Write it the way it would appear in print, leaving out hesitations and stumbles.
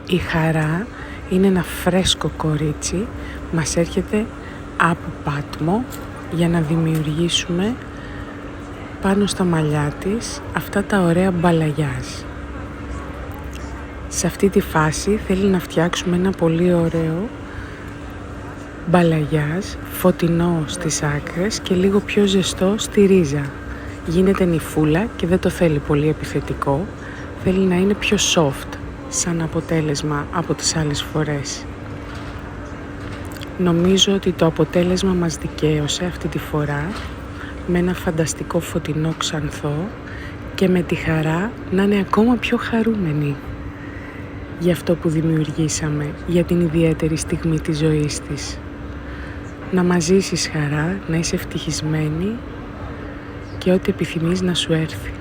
Η Χαρά είναι ένα φρέσκο κορίτσι, μας έρχεται από Πάτμο για να δημιουργήσουμε πάνω στα μαλλιά της αυτά τα ωραία μπαλαγιάζ. Σε αυτή τη φάση θέλει να φτιάξουμε ένα πολύ ωραίο μπαλαγιάζ, φωτεινό στις άκρες και λίγο πιο ζεστό στη ρίζα. Γίνεται νυφούλα και δεν το θέλει πολύ επιθετικό, θέλει να είναι πιο soft σαν αποτέλεσμα από τις άλλες φορές. Νομίζω ότι το αποτέλεσμα μας δικαίωσε αυτή τη φορά με ένα φανταστικό φωτεινό ξανθό και με τη Χαρά να είναι ακόμα πιο χαρούμενη για αυτό που δημιουργήσαμε, για την ιδιαίτερη στιγμή της ζωής της. Να μας ζήσεις, Χαρά, να είσαι ευτυχισμένη και ό,τι επιθυμείς να σου έρθει.